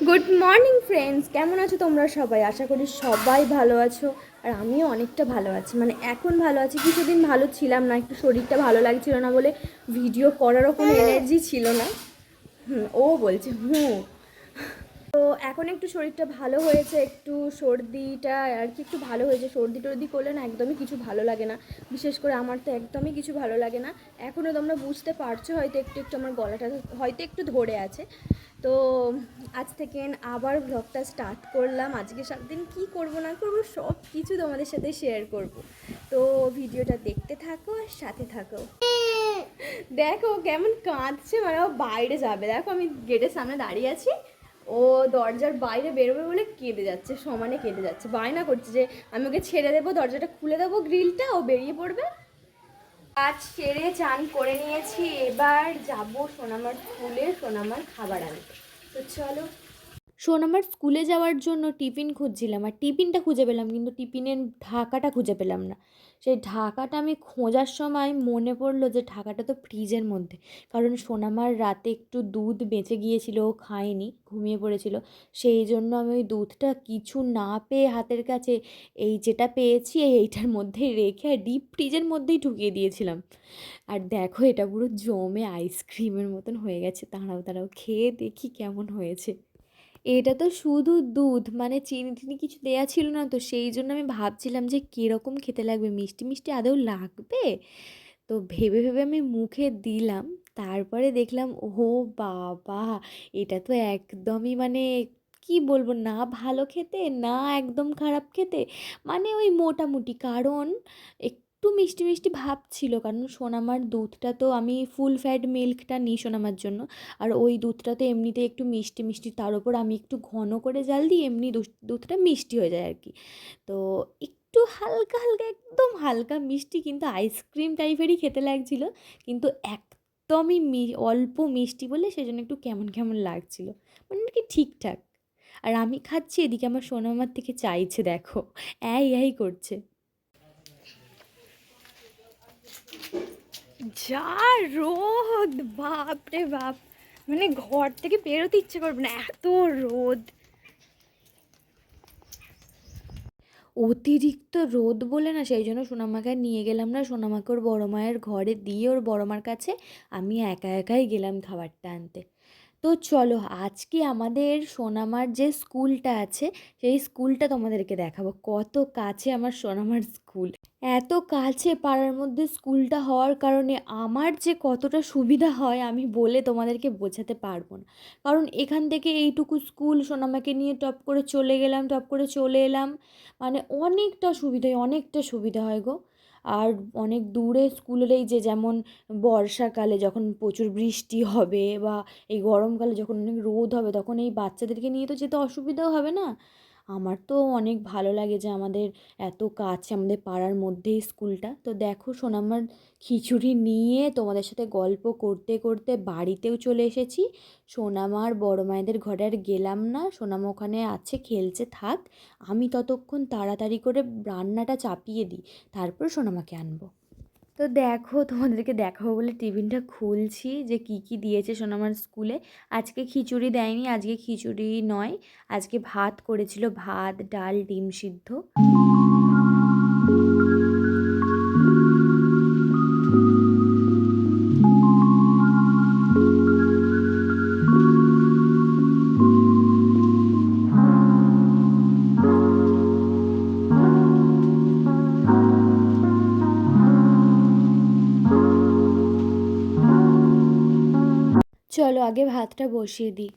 Good morning friends, কেমন আছো তোমরা সবাই? আশা করি সবাই ভালো আছো। আর আমিও অনেকটা ভালো আছি, মানে এখন ভালো আছি। কিছুদিন ভালো ছিলাম না, একটু শরীরটা ভালো লাগছিল না বলে ভিডিও করারও কোনো এনার্জি ছিল না। ও বলছে তো এখন একটু শরীরটা ভালো হয়েছে, একটু সর্দিটা আর কি একটু ভালো হয়েছে। সর্দি টর্দি করলে না একদমই কিছু ভালো লাগে না, বিশেষ করে আমার তো একদমই কিছু ভালো লাগে না। এখনও তোমরা বুঝতে পারছো হয়তো, একটু একটু আমার গলাটা হয়তো একটু ধরে আছে। তো আজ থেকে আবার ব্লগটা স্টার্ট করলাম। আজকে সারাদিন কী করবো না করবো সব কিছু তোমাদের সাথে শেয়ার করব। তো ভিডিওটা দেখতে থাকো আর সাথে থাকো। দেখো কেমন কাঁদছে, মানে ও বাইরে যাবে। দেখো আমি গেটের সামনে দাঁড়িয়ে আছি, ও দরজার বাইরে বেরোবে বলে কেঁদে যাচ্ছে, সমানে কেঁদে যাচ্ছে, বায়না করছে যে আমি ওকে ছেড়ে দেবো, দরজাটা খুলে দেবো গ্রিলটা, ও বেরিয়ে পড়বে। কাজ সেরে চান করে নিয়েছি, এবার যাব সোনামার স্কুলে সোনামার খাবার আনতে। তো চলো। সোনামার স্কুলে যাওয়ার জন্য টিফিন খুঁজছিলাম, আর টিফিনটা খুঁজে পেলাম কিন্তু টিফিনের ঢাকাটা খুঁজে পেলাম না। সেই ঢাকাটা আমি খোঁজার সময় মনে পড়লো যে ঢাকাটা তো ফ্রিজের মধ্যে, কারণ সোনামার রাতে একটু দুধ বেঁচে গিয়েছিল, ও খায়নি, ঘুমিয়ে পড়েছিল। সেই জন্য আমি ওই দুধটা কিছু না পেয়ে হাতের কাছে এই যেটা পেয়েছি এইটার মধ্যেই রেখে ডিপ ফ্রিজের মধ্যেই ঢুকিয়ে দিয়েছিলাম। আর দেখো এটা পুরো জমে আইসক্রিমের মতন হয়ে গেছে। দাঁড়াও দাঁড়াও, খেয়ে দেখি কেমন হয়েছে। এটা তো শুধু দুধ, মানে চিনি টিনি কিছু দেয়া ছিল না, তো সেই জন্য আমি ভাবছিলাম যে কীরকম খেতে লাগবে, মিষ্টি মিষ্টি আদৌ লাগবে। তো ভেবে ভেবে আমি মুখে দিলাম, তারপরে দেখলাম ও বাবা, এটা তো একদমই মানে কি বলবো, না ভালো খেতে না একদম খারাপ খেতে, মানে ওই মোটামুটি। কারণ একটু মিষ্টি মিষ্টি ভাব ছিল, কারণ সোনামার দুধটা তো আমি ফুল ফ্যাট মিল্কটা নিই সোনামার জন্য। আর ওই দুধটা তো এমনিতে একটু মিষ্টি মিষ্টি, তার উপর আমি একটু ঘন করে জাল দিই, এমনি দুধটা মিষ্টি হয়ে যায় আর কি। তো একটু হালকা হালকা, একদম হালকা মিষ্টি, কিন্তু আইসক্রিম টাইপেরই খেতে লাগছিল, কিন্তু একদমই অল্প মিষ্টি বলে সেজন্য একটু কেমন কেমন লাগছিল, মানে আর কি ঠিকঠাক। আর আমি খাচ্ছি, এদিকে আমার সোনামার থেকে চাইছে, দেখো এই করছে। যা রোদ, বাপ রে বাপ, মানে ঘর থেকে বেরোতে ইচ্ছে করবে না, এত রোদ। অতিরিক্ত রোদ বলে না, সেই জন্য সোনামাকে নিয়ে গেলাম না, সোনামাকে ওর বড় মায়ের ঘরে দিয়ে ওর বড় মার কাছে আমি একা একাই গেলাম খাবারটা আনতে। তো চলো, আজকে আমাদের সোনামার যে স্কুলটা আছে সেই স্কুলটা তোমাদেরকে দেখাবো। কত কাছে আমার সোনামার স্কুল, এত কাছে পাড়ার মধ্যে স্কুলটা হওয়ার কারণে আমার যে কতটা সুবিধা হয় আমি বলে তোমাদেরকে বোঝাতে পারবো না। কারণ এখান থেকে এইটুকু স্কুল, সোনামাকে নিয়ে টপ করে চলে গেলাম, টপ করে চলে এলাম, মানে অনেকটা সুবিধা হয় গো। আর অনেক দূরে স্কুলের এই যে যেমন বর্ষাকালে যখন প্রচুর বৃষ্টি হবে, বা এই গরমকালে যখন অনেক রোদ হবে, তখন এই বাচ্চাদেরকে নিয়ে তো যেতে অসুবিধাও হবে না। আমার তো অনেক ভালো লাগে যে আমাদের এত কাছে, আমাদের পাড়ার মধ্যেই স্কুলটা। তো দেখো সোনামার খিচুড়ি নিয়ে তোমাদের সাথে গল্প করতে করতে বাড়িতেও চলে এসেছি। সোনামার বড় মায়েদের ঘরে আর গেলাম না, সোনামা ওখানে আছে খেলছে, থাক। আমি ততক্ষণ তাড়াতাড়ি করে রান্নাটা চাপিয়ে দিই, তারপর সোনামাকে আনবো। তো দেখো তোমাদেরকে দেখাবো বলে টিফিনটা খুলছি যে কি কি দিয়েছে সোনামার স্কুলে। আজকে খিচুড়ি দেয়নি, আজকে খিচুড়ি নয়, আজকে ভাত করেছিল, ভাত ডাল ডিম সিদ্ধ। চলো আগে ভাতটা বসিয়ে দিই।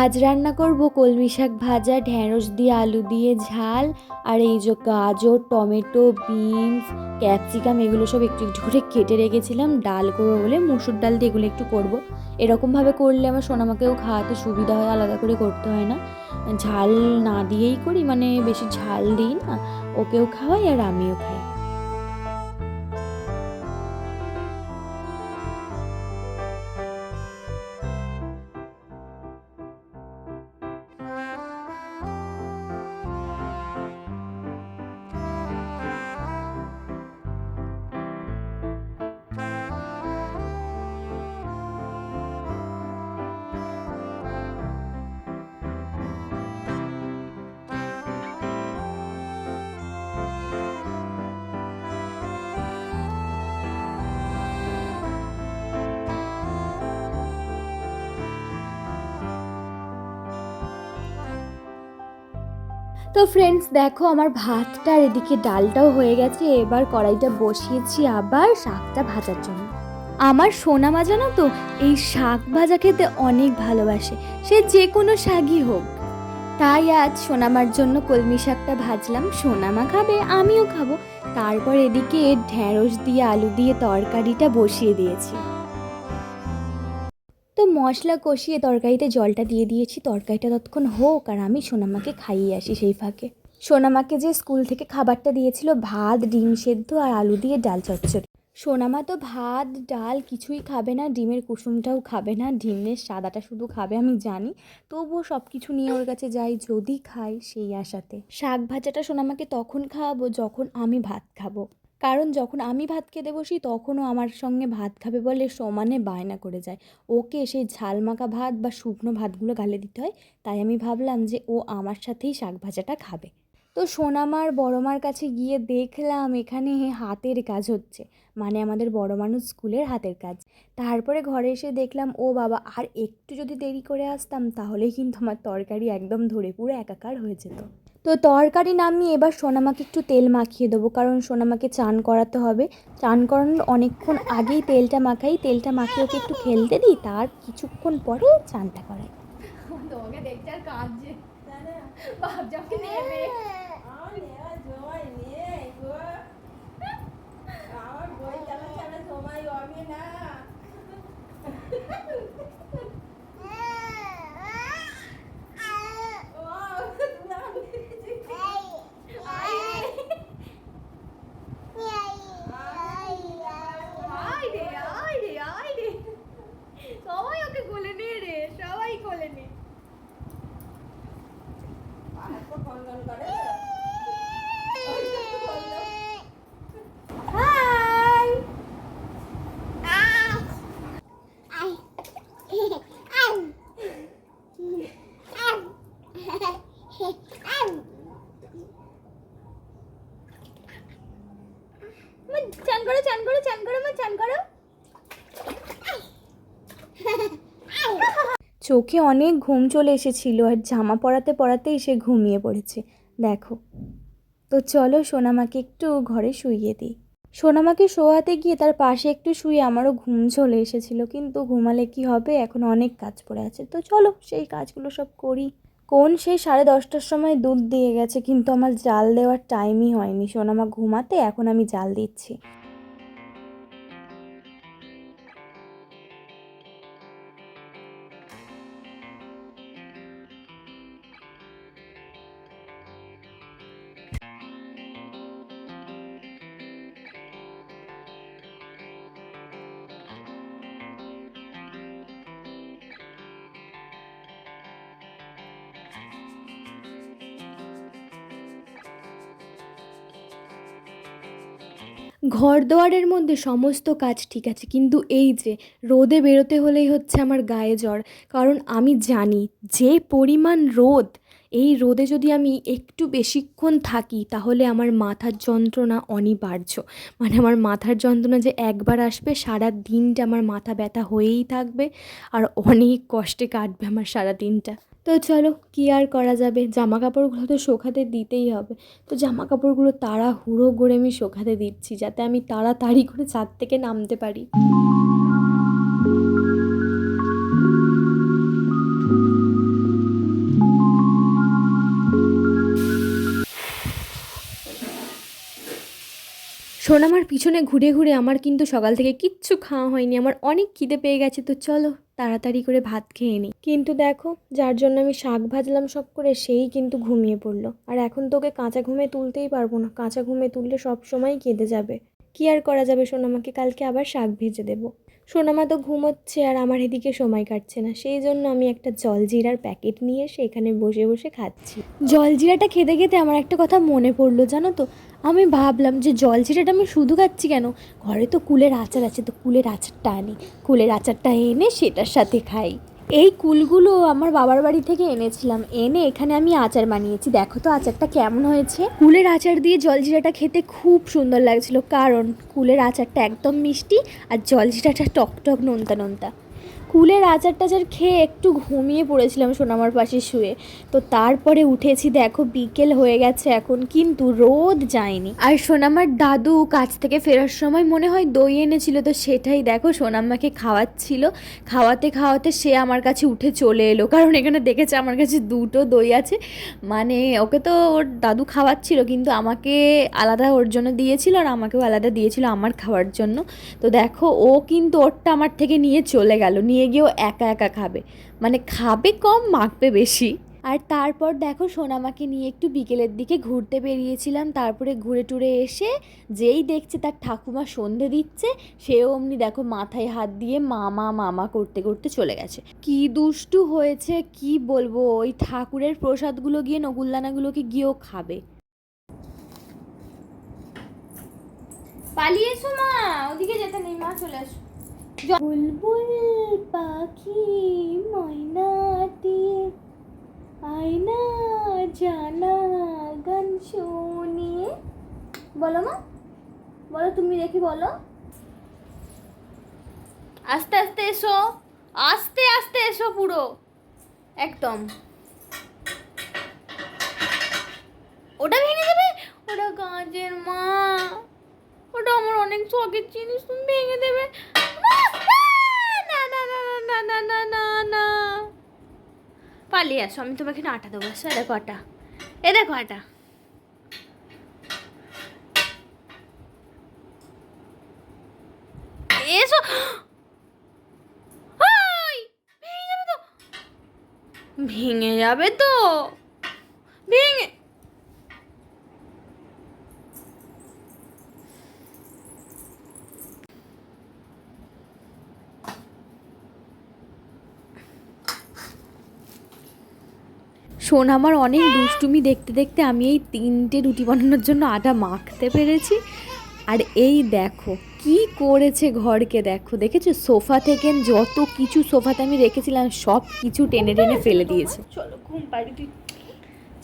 আজ রান্না করব কলমি শাক ভাজা, ঢ্যাঁড়স দিয়ে আলু দিয়ে ঝাল, আর এই যে গাজর টমেটো বিনস ক্যাপসিকাম এগুলো সব একটু একটু করে কেটে রেখেছিলাম ডাল করবো বলে, মুসুর ডাল দিয়ে এগুলো একটু করব। এরকমভাবে করলে আমার সোনামাকেও খাওয়াতে সুবিধা হয়, আলাদা করে করতে হয় না। ঝাল না দিয়েই করি, মানে বেশি ঝাল দিই না, ওকেও খাওয়াই আর আমিও খাই। তো ফ্রেন্ডস দেখো আমার ভাতটা আর এদিকে ডালটাও হয়ে গেছে, এবার কড়াইটা বসিয়েছি আবার শাকটা ভাজার জন্য। আমার সোনামা জানো তো এই শাক ভাজা খেতে অনেক ভালোবাসে, সে যে কোনো শাকই হোক। তাই আজ সোনামার জন্য কলমি শাকটা ভাজলাম, সোনামা খাবে আমিও খাবো। তারপর এদিকে ঢ্যাঁড়স দিয়ে আলু দিয়ে তরকারিটা বসিয়ে দিয়েছি। তো মশলা কষিয়ে তরকারিতে জলটা দিয়ে দিয়েছি, তরকারিটা ততক্ষণ হোক আর আমি সোনামাকে খাইয়ে আসি সেই ফাঁকে। সোনামাকে যে স্কুল থেকে খাবারটা দিয়েছিল ভাত, ডিম সেদ্ধ আর আলু দিয়ে ডাল চচ্চড়ি, সোনামা তো ভাত ডাল কিছুই খাবে না, ডিমের কুসুমটাও খাবে না, ডিমের সাদাটা শুধু খাবে আমি জানি, তবুও সব কিছু নিয়ে ওর কাছে যাই যদি খাই সেই আশাতে। শাক ভাজাটা সোনামাকে তখন খাওয়াবো যখন আমি ভাত খাবো, কারণ যখন আমি ভাত খেতে বসি তখনও আমার সঙ্গে ভাত খাবে বলে সমানে বায়না করে যায়, ওকে সেই ঝাল মাখা ভাত বা শুকনো ভাতগুলো গালে দিতে হয়। তাই আমি ভাবলাম যে ও আমার সাথেই শাক ভাজাটা খাবে। তো সোনামার বড়মার কাছে গিয়ে দেখলাম এখানে হাতের কাজ হচ্ছে, মানে আমাদের বড় মানুষ স্কুলের হাতের কাজ। তারপরে ঘরে এসে দেখলাম ও বাবা, আর একটু যদি দেরি করে আসতাম তাহলেই কিন্তু আমার তরকারি একদম ধরে পুরো একাকার হয়ে যেত। তো তরকারি নামিয়ে এবার সোনামাকে একটু তেল মাখিয়ে দেবো, কারণ সোনামাকে চান করাতে হবে। চান করানোর অনেকক্ষণ আগেই তেলটা মাখাই, তেলটা মাখিয়ে ওকে একটু খেলতে দিই, তার কিছুক্ষণ পরে চানটা করাই। তোমাকে দেখতে আর কাঁদছে ভাবজাকে নেবে আমার বই চালা ছাড়া সময় হবে না। সবাই ওকে কোলে নে রে, সবাই কোলে নে। হাই চান করো চান করো চান করো মা চান করো। চোখে অনেক ঘুম চলে এসেছিল আর জামা পরাতে পরাতেই সে ঘুমিয়ে পড়েছে দেখো। তো চলো সোনামাকে একটু ঘরে শুইয়ে দিই। সোনামাকে শোয়াতে গিয়ে তার পাশে একটু শুয়ে আমারও ঘুম চলে এসেছিল, কিন্তু ঘুমালে কি হবে, এখন অনেক কাজ পড়ে আছে। তো চলো সেই কাজগুলো সব করি। কোন সেই 10:30টার সময় দুধ দিয়ে গেছে, কিন্তু আমার জাল দেওয়ার টাইমই হয়নি সোনামা ঘুমাতে, এখন আমি জাল দিচ্ছি। ঘর দোয়ারের মধ্যে সমস্ত কাজ ঠিক আছে, কিন্তু এই যে রোদে বেরোতে হলেই হচ্ছে আমার গায়ে জ্বর। কারণ আমি জানি যে পরিমাণ রোদ, এই রোদে যদি আমি একটু বেশিক্ষণ থাকি তাহলে আমার মাথার যন্ত্রণা অনিবার্য। মানে আমার মাথার যন্ত্রণা যে একবার আসবে, সারা দিনটা আমার মাথা ব্যথা হয়েই থাকবে আর অনেক কষ্টে কাটবে আমার সারা দিনটা। তো চলো কী আর করা যাবে, জামা কাপড়গুলো তো শুকাতে দিতেই হবে। তো জামা কাপড়গুলো তাড়াহুড়ো করে আমি শুকাতে দিচ্ছি, যাতে আমি তাড়াতাড়ি করে ছাদ থেকে নামতে পারি। সোনামার পিছনে ঘুরে ঘুরে আমার কিন্তু সকাল থেকে কিচ্ছু খাওয়া হয়নি, আমার অনেক খিদে পেয়ে গেছে। তো চলো তাড়াতাড়ি করে ভাত খেয়ে নিই। কিন্তু দেখো, যার জন্য আমি শাক ভাজলাম সব করে, সেই কিন্তু ঘুমিয়ে পড়লো। আর এখন তোকে কাঁচা ঘুমে তুলতেই পারবো না, কাঁচা ঘুমে তুললে সব সময় কেঁদে যাবে। কি আর করা যাবে, সোনামাকে কালকে আবার শাক ভেজে দেবো। সোনামা তো ঘুমোচ্ছে আর আমার এদিকে সময় কাটছে না, সেই জন্য আমি একটা জলজিরার প্যাকেট নিয়ে এসে এখানে বসে বসে খাচ্ছি। জলজিরাটা খেতে খেতে আমার একটা কথা মনে পড়লো, জানো তো। আমি ভাবলাম যে জলজিরাটা আমি শুধু খাচ্ছি কেন, ঘরে তো কুলের আচার আছে, তো কুলের আচারটা আনি, কুলের আচারটা এনে সেটার সাথে খাই। এই কুলগুলো আমার বাবার বাড়ি থেকে এনেছিলাম, এনে এখানে আমি আচার বানিয়েছি। দেখো তো আচারটা কেমন হয়েছে। কুলের আচার দিয়ে জলজিরাটা খেতে খুব সুন্দর লাগছিল, কারণ কুলের আচারটা একদম মিষ্টি আর জলজিরাটা টক টক নোনতা নোনতা। কুলের আচার টাচার খেয়ে একটু ঘুমিয়ে পড়েছিলাম সোনামার পাশে শুয়ে। তো তারপরে উঠেছি, দেখো বিকেল হয়ে গেছে এখন, কিন্তু রোদ যায়নি। আর সোনামার দাদু কাজ থেকে ফেরার সময় মনে হয় দই এনেছিল, তো সেটাই দেখো সোনাম্মাকে খাওয়াচ্ছিল। খাওয়াতে খাওয়াতে সে আমার কাছে উঠে চলে এলো, কারণ এখানে দেখেছে আমার কাছে দুটো দই আছে। মানে ওকে তো ওর দাদু খাওয়াচ্ছিল, কিন্তু আমাকে আলাদা ওর জন্য দিয়েছিল আর আমাকেও আলাদা দিয়েছিল আমার খাওয়ার জন্য। তো দেখো ও কিন্তু ওরটা আমার থেকে নিয়ে চলে গেল, নিয়ে গিয়েও একা একা খাবে, মানে খাবে কম মাখবে বেশি। আর তারপর দেখো সোনামাকে নিয়ে একটু বিকেলের দিকে ঘুরতে বেরিয়েছিলাম। তারপরে ঘুরে টুরে এসে যেই দেখছে তার ঠাকুমা সন্ধে দিচ্ছে, সেও অমনি দেখো মাথায় হাত দিয়ে মামা মামা করতে করতে চলে গেছে। কি দুষ্টু হয়েছে কি বলবো, ওই ঠাকুরের প্রসাদগুলো গিয়ে নকুলদানাগুলোকে গিয়েও খাবে। পালিয়ে এসো মা, ওদিকে যেতে নেই মা, চলে আসো। বুলবুল পাখি ময়নাটি আয়না জানা গান শুনিয়ে, বলো মা, বলো তুমি, দেখি বলো। আস্তে আস্তে এসো, আস্তে আস্তে এসো, পুরো একদম। ওটা ভেঙে যাবে, ওটা কাঁচের মা, ওটা আমার অনেক শখের জিনিস, তুমি ভেঙে দেবে। না না না না না না না না, পালিয়ে আসো, আমি তোমাকে না আটা দেবো। আসো, দেখো আটা, এ দেখো আটা। এসো, ভেঙে যাবে তো, ভেঙে সোনামার অনেক দুষ্টুমি দেখতে দেখতে আমি এই 3টে রুটি বানানোর জন্য আটা মাখতে পেরেছি। আর এই দেখো কি করেছে ঘরকে, দেখো দেখেছো, সোফা থেকে যত কিছু সোফাতে আমি রেখেছিলাম সব কিছু টেনে টেনে ফেলে দিয়েছে। চলো ঘুম পাড়িয়ে দিই,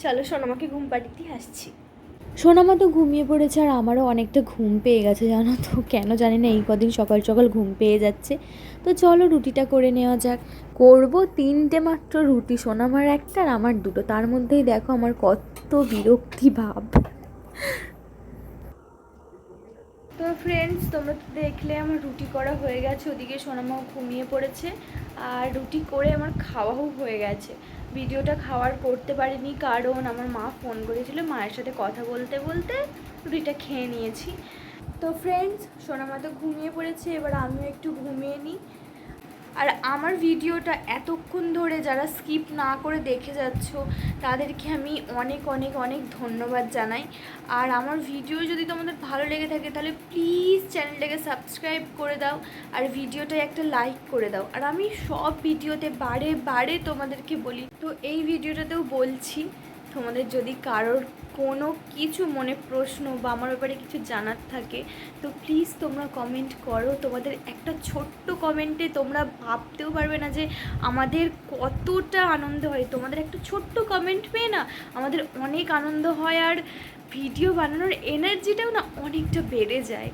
চলো সোনামাকে ঘুম পাড়িয়ে দিয়ে আসছি। সোনামা তো ঘুমিয়ে পড়েছে আর আমারও অনেকটা ঘুম পেয়ে গেছে, জানো তো, কেন জানি না এই কদিন সকাল সকাল ঘুম পেয়ে যাচ্ছে। তো চলো রুটিটা করে নেওয়া যাক। করবো 3টে মাত্র রুটি, সোনামার একটা আর আমার দুটো, তার মধ্যেই দেখো আমার কত বিরক্তি ভাব। তো ফ্রেন্ডস, তোমরা তো দেখলে আমার রুটি করা হয়ে গেছে, ওদিকে সোনামাও ঘুমিয়ে পড়েছে, আর রুটি করে আমার খাওয়াও হয়ে গেছে। ভিডিওটা খাওয়ার করতে পারিনি, কারণ আমার মা ফোন করেছিল, মায়ের সাথে কথা বলতে বলতে রুটিটা খেয়ে নিয়েছি। তো ফ্রেন্ডস, সোনামা তো ঘুমিয়ে পড়েছে, এবার আমিও একটু ঘুমিয়ে নিই। আর আমার ভিডিওটা এতক্ষণ ধরে যারা স্কিপ না করে দেখে যাচ্ছ, তাদেরকে আমি অনেক অনেক অনেক ধন্যবাদ জানাই। আর আমার ভিডিও যদি তোমাদের ভালো লেগে থাকে তাহলে প্লিজ চ্যানেলটাকে সাবস্ক্রাইব করে দাও, আর ভিডিওটায় একটা লাইক করে দাও। আর আমি সব ভিডিওতে বারে বারে তোমাদেরকে বলি, তো এই ভিডিওটাতেও বলছি, তোমাদের যদি কারোর কোনো কিছু মনে প্রশ্ন বা আমার ব্যাপারে কিছু জানার থাকে, তো প্লিজ তোমরা কমেন্ট করো। তোমাদের একটা ছোট্ট কমেন্টে তোমরা ভাবতেও পারবে না যে আমাদের কতটা আনন্দ হয়। তোমাদের একটা ছোট্ট কমেন্ট পেয়ে না আমাদের অনেক আনন্দ হয়, আর ভিডিও বানানোর এনার্জিটাও না অনেকটা বেড়ে যায়।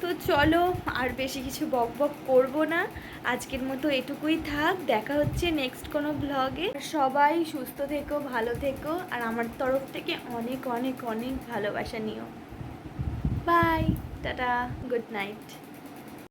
তো চলো আর বেশি কিছু বক বক করবো না, আজকের মতো এটুকুই থাক। দেখা হচ্ছে নেক্সট কোনো ব্লগে। সবাই সুস্থ থেকো, ভালো থেকো, আর আমার তরফ থেকে অনেক অনেক অনেক ভালোবাসা নিও। Bye, ta-ta, good night.